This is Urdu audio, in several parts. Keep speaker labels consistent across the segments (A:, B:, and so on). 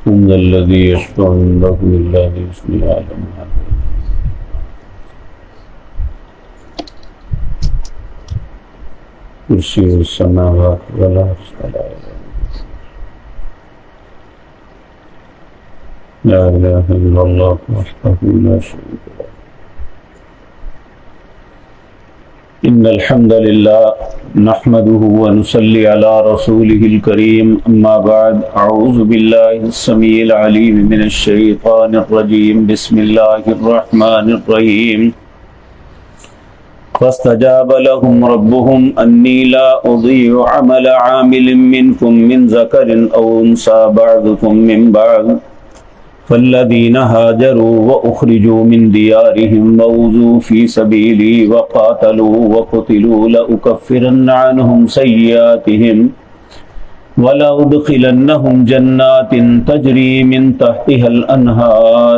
A: من ذا الذي يشفع عنده إلا بإذنه يعلم ما بين كرسي السماوات والأرض ولا لا إله إلا الله وحده لا شريك له. إن الحمد لله نحمده ونصلي على رسوله الكريم. أما بعد، أعوذ بالله السميع العليم من الشيطان الرجيم. بسم الله الرحمن الرحيم. فاستجاب لهم ربهم أني لا أضيع عمل عامل منكم من ذكر أو أنثى بعضكم من بعض، فالذين هاجروا وأخرجوا من ديارهم وأوذوا في سبيلي وقاتلوا وقتلوا لأكفرن عنهم سيئاتهم ولأدخلنهم جنات تجري من تحتها الأنهار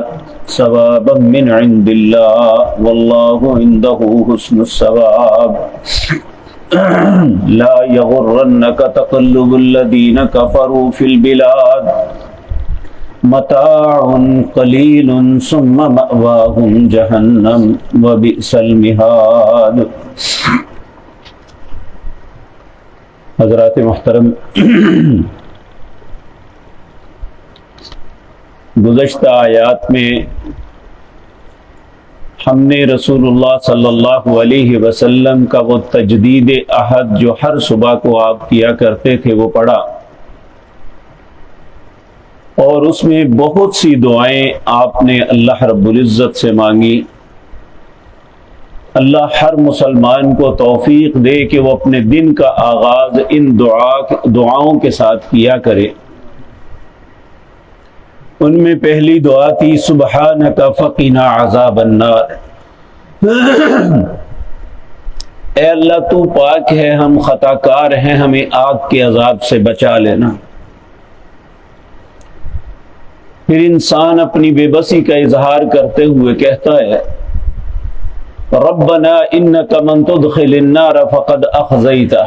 A: ثوابا من عند الله والله عنده حسن الثواب. لا يغرنك تقلب الذين كفروا في البلاد متاع قلیل ثم مأواہم جہنم وبئس المہاد. حضرات محترم، گزشتہ آیات میں ہم نے رسول اللہ صلی اللہ علیہ وسلم کا وہ تجدید عہد جو ہر صبح کو آپ کیا کرتے تھے وہ پڑھا، اور اس میں بہت سی دعائیں آپ نے اللہ رب العزت سے مانگی. اللہ ہر مسلمان کو توفیق دے کہ وہ اپنے دن کا آغاز ان دعاؤں کے ساتھ کیا کرے. ان میں پہلی دعا تھی سبحانک فقنا عذاب النار. اے اللہ تو پاک ہے، ہم خطا کار ہیں، ہمیں آگ کے عذاب سے بچا لینا. پھر انسان اپنی بے بسی کا اظہار کرتے ہوئے کہتا ہے ربنا انک من تدخل النار فقد اخزیتہ.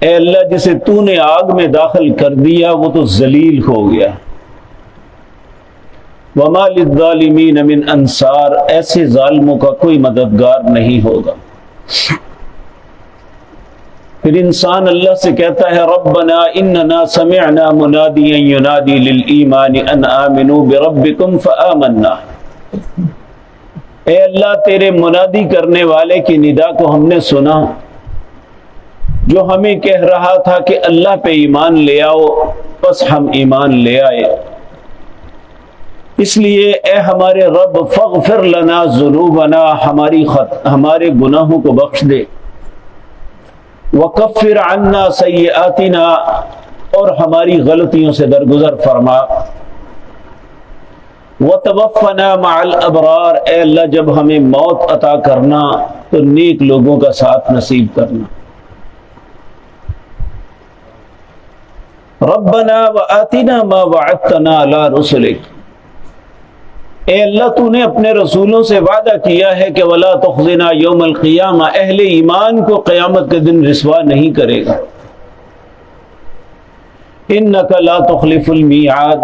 A: اے اللہ جسے تو نے آگ میں داخل کر دیا وہ تو ذلیل ہو گیا. وما للظالمین من انصار، ایسے ظالموں کا کوئی مددگار نہیں ہوگا. پھر انسان اللہ سے کہتا ہے ربنا اننا سمعنا منادیا ینادی للایمان ان آمنوا بربکم فآمنا. اے اللہ تیرے منادی کرنے والے کی ندا کو ہم نے سنا جو ہمیں کہہ رہا تھا کہ اللہ پہ ایمان لے آؤ، بس ہم ایمان لے آئے. اس لیے اے ہمارے رب فاغفر لنا ذنوبنا، ہمارے گناہوں کو بخش دے. وَكَفِّرْ عَنَّا سَيِّئَاتِنَا، اور ہماری غلطیوں سے درگزر فرما. وَتَوَفَّنَا مَعَ الْأَبْرَارِ، اے اللہ جب ہمیں موت عطا کرنا تو نیک لوگوں کا ساتھ نصیب کرنا. رَبَّنَا وَآتِنَا مَا وَعَدتَّنَا عَلَى رُسُلِكَ، اے اللہ تو نے اپنے رسولوں سے وعدہ کیا ہے کہ وَلَا تُخْزِنَا يَوْمَ الْقِيَامَةِ، اہل ایمان کو قیامت کے دن رسوا نہیں کرے گا. إِنَّكَ لَا تُخْلِفُ الْمِيعَادَ،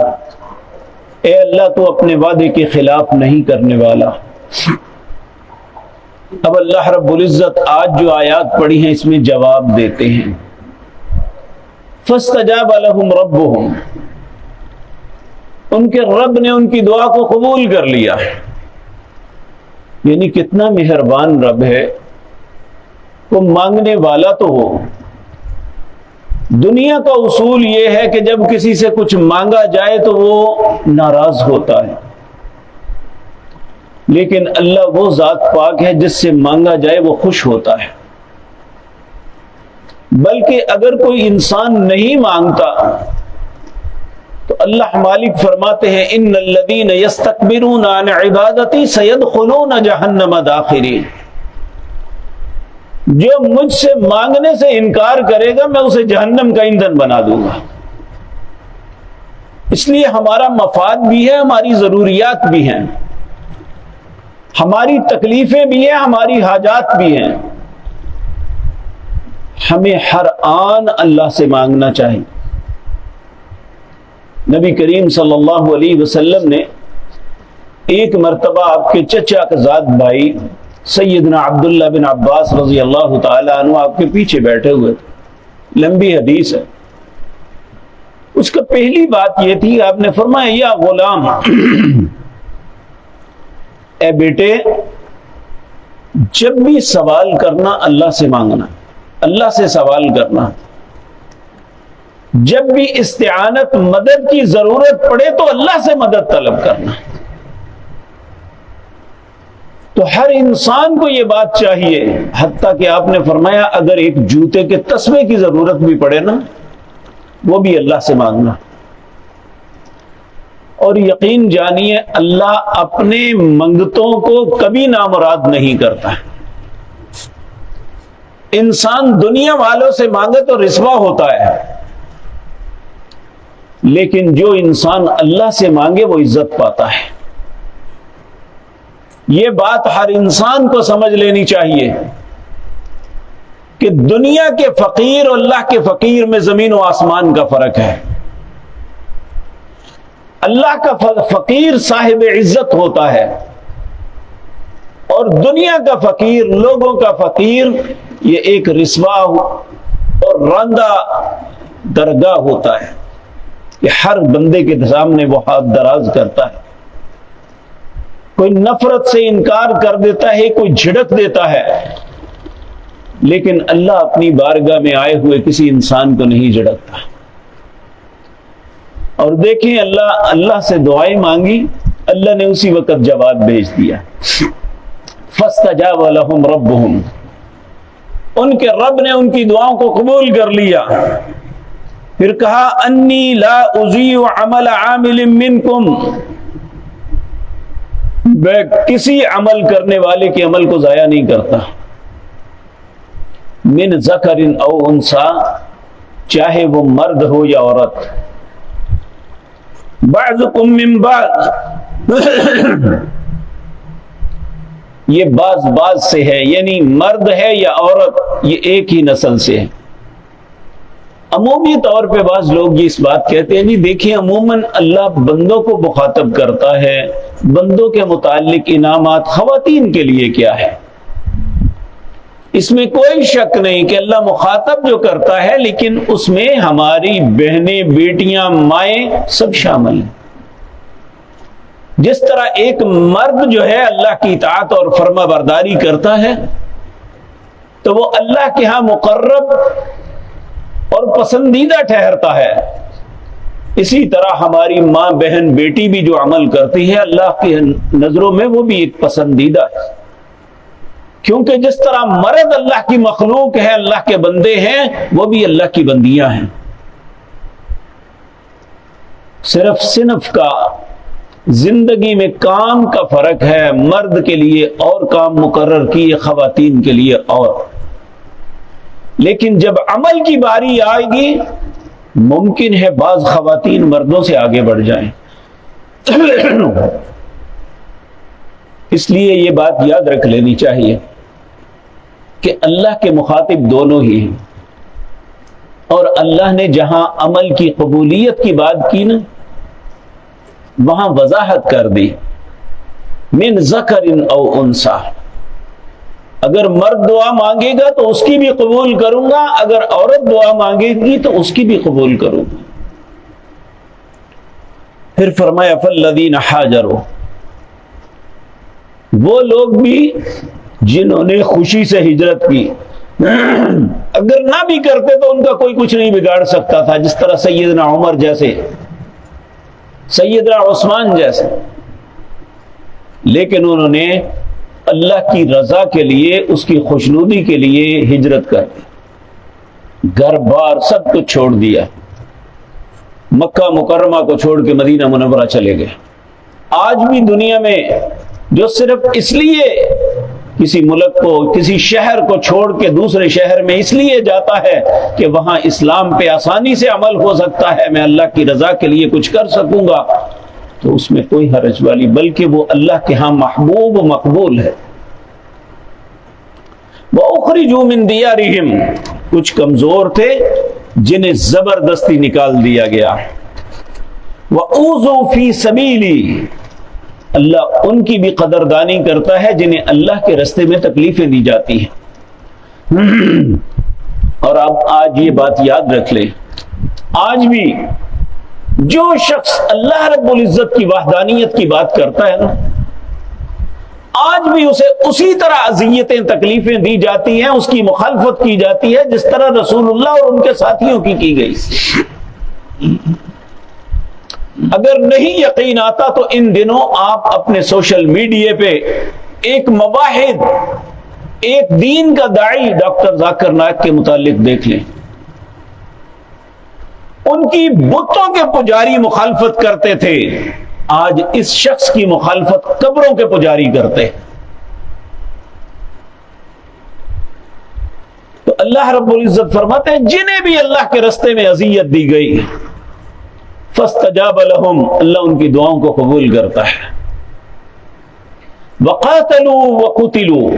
A: اے اللہ تو اپنے وعدے کے خلاف نہیں کرنے والا. اب اللہ رب العزت آج جو آیات پڑھی ہیں اس میں جواب دیتے ہیں. فَاسْتَجَابَ لَهُمْ رَبُّهُمْ، ان کے رب نے ان کی دعا کو قبول کر لیا. یعنی کتنا مہربان رب ہے، وہ مانگنے والا تو ہو. دنیا کا اصول یہ ہے کہ جب کسی سے کچھ مانگا جائے تو وہ ناراض ہوتا ہے، لیکن اللہ وہ ذات پاک ہے جس سے مانگا جائے وہ خوش ہوتا ہے. بلکہ اگر کوئی انسان نہیں مانگتا تو اللہ مالک فرماتے ہیں ان الذین یستکبرون عن عبادتی سیدخلون جہنم داخرین. جو مجھ سے مانگنے سے انکار کرے گا میں اسے جہنم کا ایندھن بنا دوں گا. اس لیے ہمارا مفاد بھی ہے، ہماری ضروریات بھی ہیں، ہماری تکلیفیں بھی ہیں، ہماری حاجات بھی ہیں. ہمیں ہر آن اللہ سے مانگنا چاہیے. نبی کریم صلی اللہ علیہ وسلم نے ایک مرتبہ آپ کے چچا کا ذات بھائی سیدنا عبداللہ بن عباس رضی اللہ تعالیٰ عنہ آپ کے پیچھے بیٹھے ہوئے تھے، لمبی حدیث ہے۔ اس کا پہلی بات یہ تھی، آپ نے فرمایا یا غلام، اے بیٹے، جب بھی سوال کرنا اللہ سے مانگنا، اللہ سے سوال کرنا، جب بھی استعانت مدد کی ضرورت پڑے تو اللہ سے مدد طلب کرنا۔ تو ہر انسان کو یہ بات چاہیے، حتیٰ کہ آپ نے فرمایا اگر ایک جوتے کے تسمے کی ضرورت بھی پڑے نا، وہ بھی اللہ سے مانگنا۔ اور یقین جانیے اللہ اپنے منگتوں کو کبھی نامراد نہیں کرتا۔ انسان دنیا والوں سے مانگے تو رسوا ہوتا ہے، لیکن جو انسان اللہ سے مانگے وہ عزت پاتا ہے۔ یہ بات ہر انسان کو سمجھ لینی چاہیے کہ دنیا کے فقیر اور اللہ کے فقیر میں زمین و آسمان کا فرق ہے۔ اللہ کا فقیر صاحب عزت ہوتا ہے، اور دنیا کا فقیر، لوگوں کا فقیر، یہ ایک رسوا اور راندہ درگاہ ہوتا ہے کہ ہر بندے کے سامنے وہ ہاتھ دراز کرتا ہے، کوئی نفرت سے انکار کر دیتا ہے، کوئی جھڑک دیتا ہے، لیکن اللہ اپنی بارگاہ میں آئے ہوئے کسی انسان کو نہیں جھڑکتا۔ اور دیکھیں اللہ سے دعائیں مانگی، اللہ نے اسی وقت جواب بھیج دیا۔ فاستجاب لهم ربهم، ان کے رب نے ان کی دعاؤں کو قبول کر لیا۔ پھر کہا انی لا اضیع عمل عامل منکم، میں کسی عمل کرنے والے کے عمل کو ضائع نہیں کرتا، من ذکر او انثی، چاہے وہ مرد ہو یا عورت، بعضکم من بعض، یہ بعض سے ہے، یعنی مرد ہے یا عورت، یہ ایک ہی نسل سے ہے۔ عمومی طور پہ بعض لوگ یہ اس بات کہتے ہیں، جی دیکھیں عموماً اللہ بندوں کو مخاطب کرتا ہے، بندوں کے متعلق انعامات خواتین کے لیے کیا ہے؟ اس میں کوئی شک نہیں کہ اللہ مخاطب جو کرتا ہے، لیکن اس میں ہماری بہنیں، بیٹیاں، مائیں سب شامل ہیں۔ جس طرح ایک مرد جو ہے اللہ کی اطاعت اور فرما برداری کرتا ہے تو وہ اللہ کے ہاں مقرب اور پسندیدہ ٹھہرتا ہے، اسی طرح ہماری ماں، بہن، بیٹی بھی جو عمل کرتی ہے اللہ کی نظروں میں وہ بھی ایک پسندیدہ ہے، کیونکہ جس طرح مرد اللہ کی مخلوق ہے، اللہ کے بندے ہیں، وہ بھی اللہ کی بندیاں ہیں۔ صرف صنف کا، زندگی میں کام کا فرق ہے، مرد کے لیے اور کام مقرر کیے، خواتین کے لیے اور، لیکن جب عمل کی باری آئے گی ممکن ہے بعض خواتین مردوں سے آگے بڑھ جائیں۔ اس لیے یہ بات یاد رکھ لینی چاہیے کہ اللہ کے مخاطب دونوں ہی ہیں، اور اللہ نے جہاں عمل کی قبولیت کی بات کی نا، وہاں وضاحت کر دی، من ذکر او انثی، اگر مرد دعا مانگے گا تو اس کی بھی قبول کروں گا، اگر عورت دعا مانگے گی تو اس کی بھی قبول کروں گا۔ پھر فرمایا فالذین ہاجروا، وہ لوگ بھی جنہوں نے خوشی سے ہجرت کی، اگر نہ بھی کرتے تو ان کا کوئی کچھ نہیں بگاڑ سکتا تھا، جس طرح سیدنا عمر جیسے، سیدنا عثمان جیسے، لیکن انہوں نے اللہ کی رضا کے لیے، اس کی خوشنودی کے لیے ہجرت کر دی، گھر بار سب کچھ چھوڑ دیا، مکہ مکرمہ کو چھوڑ کے مدینہ منورہ چلے گئے۔ آج بھی دنیا میں جو صرف اس لیے کسی ملک کو، کسی شہر کو چھوڑ کے دوسرے شہر میں اس لیے جاتا ہے کہ وہاں اسلام پہ آسانی سے عمل ہو سکتا ہے، میں اللہ کی رضا کے لیے کچھ کر سکوں گا، تو اس میں کوئی حرج والی، بلکہ وہ اللہ کے ہاں محبوب و مقبول ہے۔ وَأُخْرِجُوا مِن دِيَارِهِمْ، کچھ کمزور تھے جنہیں زبردستی نکال دیا گیا، وَأُوذُوا فِي سَبِيلِي، اللہ ان کی بھی قدردانی کرتا ہے جنہیں اللہ کے راستے میں تکلیفیں دی جاتی ہیں۔ اور آپ آج یہ بات یاد رکھ لیں، آج بھی جو شخص اللہ رب العزت کی وحدانیت کی بات کرتا ہے نا، آج بھی اسے اسی طرح اذیتیں تکلیفیں دی جاتی ہیں، اس کی مخالفت کی جاتی ہے جس طرح رسول اللہ اور ان کے ساتھیوں کی گئی۔ اگر نہیں یقین آتا تو ان دنوں آپ اپنے سوشل میڈیا پہ ایک مواحد، ایک دین کا داعی ڈاکٹر ذاکر نائک کے متعلق دیکھ لیں، ان کی بتوں کے پجاری مخالفت کرتے تھے، آج اس شخص کی مخالفت قبروں کے پجاری کرتے۔ تو اللہ رب العزت فرماتے ہیں جنہیں بھی اللہ کے راستے میں اذیت دی گئی فاستجاب لهم، اللہ ان کی دعاؤں کو قبول کرتا ہے۔ وقاتلوا وقتلوا،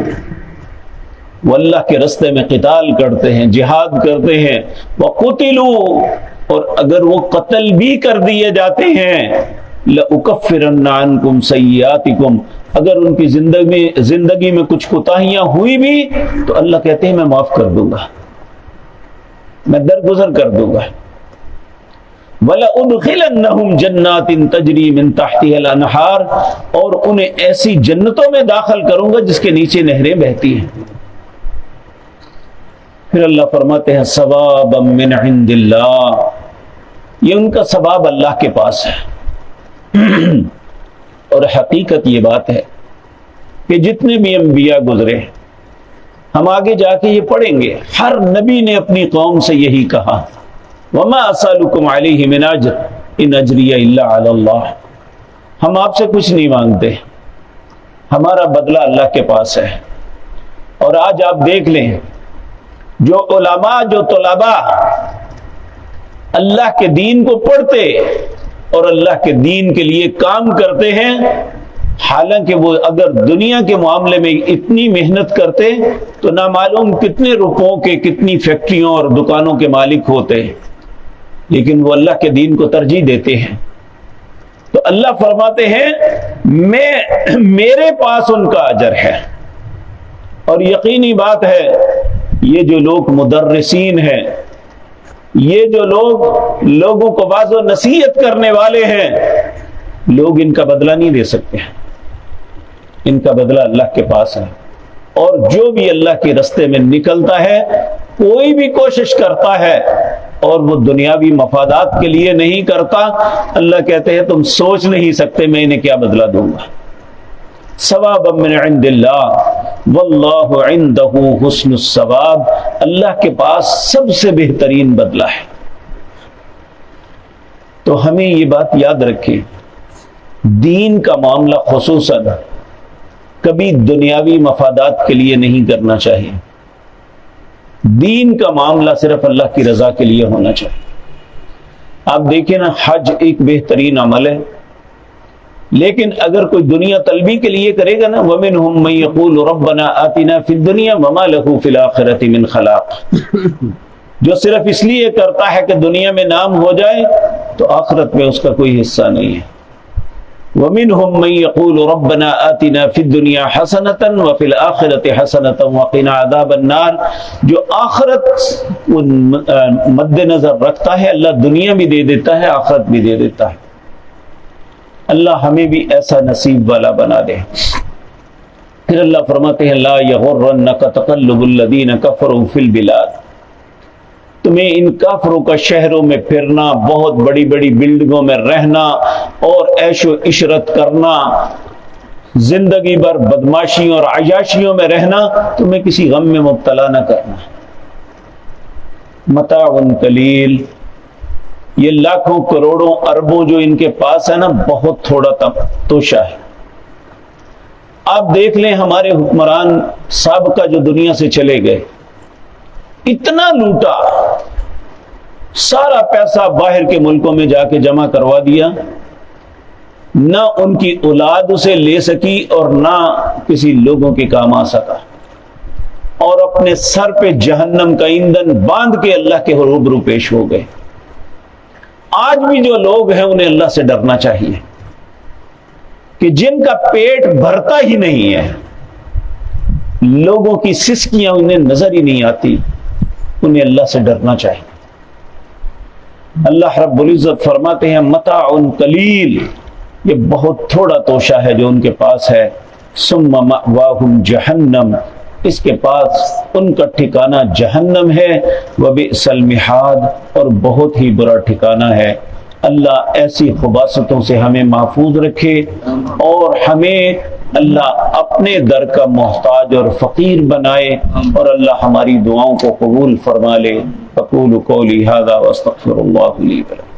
A: وہ اللہ کے راستے میں قتال کرتے ہیں، جہاد کرتے ہیں۔ وقتلوا، اور اگر وہ قتل بھی کر دیے جاتے ہیں، لأکفرن عنکم سیئاتکم، اگر ان کی زندگی میں کچھ کوتاہیاں ہوئی بھی تو اللہ کہتے ہیں میں معاف کر دوں گا، میں درگزر کر دوں گا۔ وَلَأُدْخِلَنَّهُمْ جَنَّاتٍ تَجْرِي مِن تَحْتِهَا الْأَنْهَارُ، اور انہیں ایسی جنتوں میں داخل کروں گا جس کے نیچے نہریں بہتی ہیں۔ پھر اللہ فرماتے ہیں ثوابا من عند اللہ، یہ ان کا ثواب اللہ کے پاس ہے۔ اور حقیقت یہ بات ہے کہ جتنے بھی انبیاء گزرے، ہم آگے جا کے یہ پڑھیں گے، ہر نبی نے اپنی قوم سے یہی کہا، وَمَا أَسْأَلُكُمْ عَلَيْهِ مِنْ أَجْرٍ إِنْ أَجْرِيَ إِلَّا عَلَى اللَّهِ، ہم آپ سے کچھ نہیں مانگتے، ہمارا بدلہ اللہ کے پاس ہے۔ اور آج آپ دیکھ لیں، جو علماء، جو طلباء اللہ کے دین کو پڑھتے اور اللہ کے دین کے لیے کام کرتے ہیں، حالانکہ وہ اگر دنیا کے معاملے میں اتنی محنت کرتے تو نہ معلوم کتنے روپوں کے، کتنی فیکٹریوں اور دکانوں کے مالک ہوتے، لیکن وہ اللہ کے دین کو ترجیح دیتے ہیں۔ تو اللہ فرماتے ہیں میرے پاس ان کا اجر ہے۔ اور یقینی بات ہے یہ جو لوگ مدرسین ہیں، یہ جو لوگوں کو واعظ و نصیحت کرنے والے ہیں، لوگ ان کا بدلہ نہیں دے سکتے، ان کا بدلہ اللہ کے پاس ہے۔ اور جو بھی اللہ کے راستے میں نکلتا ہے، کوئی بھی کوشش کرتا ہے اور وہ دنیاوی مفادات کے لیے نہیں کرتا، اللہ کہتے ہیں تم سوچ نہیں سکتے میں انہیں کیا بدلہ دوں گا۔ ثوابا من عند اللہ واللہ عندہ حسن الثواب، اللہ کے پاس سب سے بہترین بدلہ ہے۔ تو ہمیں یہ بات یاد رکھیں، دین کا معاملہ خصوصاً کبھی دنیاوی مفادات کے لیے نہیں کرنا چاہیے، دین کا معاملہ صرف اللہ کی رضا کے لیے ہونا چاہیے۔ آپ دیکھیں نا، حج ایک بہترین عمل ہے، لیکن اگر کوئی دنیا طلبی کے لیے کرے گا نا، وَمِنْهُمْ مَن يَقُولُ رَبَّنَا آتِنَا فِي الدُّنْيَا وَمَا لَهُ فِي الْآخِرَةِ مِنْ خَلَاقٍ، جو صرف اس لیے کرتا ہے کہ دنیا میں نام ہو جائے تو آخرت میں اس کا کوئی حصہ نہیں ہے۔ وَمِنْهُمْ مَن يَقُولُ رَبَّنَا آتِنَا فِي الدُّنْيَا حَسَنَةً وَفِي الْآخِرَةِ حَسَنَةً وَقِنَا عَذَابَ النَّارِ، جو آخرت مد نظر رکھتا ہے، اللہ دنیا بھی دے دیتا ہے، آخرت بھی دے دیتا ہے۔ اللہ ہمیں بھی ایسا نصیب والا بنا دے۔ پھر اللہ فرماتے ہیں لا یغرنک تقلب الذین کفروا فی البلاد، تمہیں ان کافروں کا شہروں میں پھرنا، بہت بڑی بڑی بلڈنگوں میں رہنا اور عیش و عشرت کرنا، زندگی بھر بدماشیوں اور عیاشیوں میں رہنا، تمہیں کسی غم میں مبتلا نہ کرنا۔ متاع قلیل، یہ لاکھوں کروڑوں اربوں جو ان کے پاس ہے نا، بہت تھوڑا توشہ ہے۔ آپ دیکھ لیں ہمارے حکمران سابقہ جو دنیا سے چلے گئے، اتنا لوٹا، سارا پیسہ باہر کے ملکوں میں جا کے جمع کروا دیا، نہ ان کی اولاد اسے لے سکی اور نہ کسی لوگوں کے کام آ سکا، اور اپنے سر پہ جہنم کا ایندھن باندھ کے اللہ کے روبرو پیش ہو گئے۔ آج بھی جو لوگ ہیں انہیں اللہ سے ڈرنا چاہیے کہ جن کا پیٹ بھرتا ہی نہیں ہے، لوگوں کی سسکیاں انہیں نظر ہی نہیں آتی، انہیں اللہ سے ڈرنا چاہیے۔ اللہ رب العزت فرماتے ہیں متاع قلیل، یہ بہت تھوڑا توشہ ہے جو ان کے پاس ہے، ثم مأواہم جہنم، اس کے پاس ان کا ٹھکانہ جہنم ہے، وبئس المہاد، اور بہت ہی برا ٹھکانہ ہے۔ اللہ ایسی خباثتوں سے ہمیں محفوظ رکھے اور ہمیں اللہ اپنے در کا محتاج اور فقیر بنائے، اور اللہ ہماری دعاؤں کو قبول فرما لے۔ اقول قولی ھذا واستغفر اللہ لی ولکم۔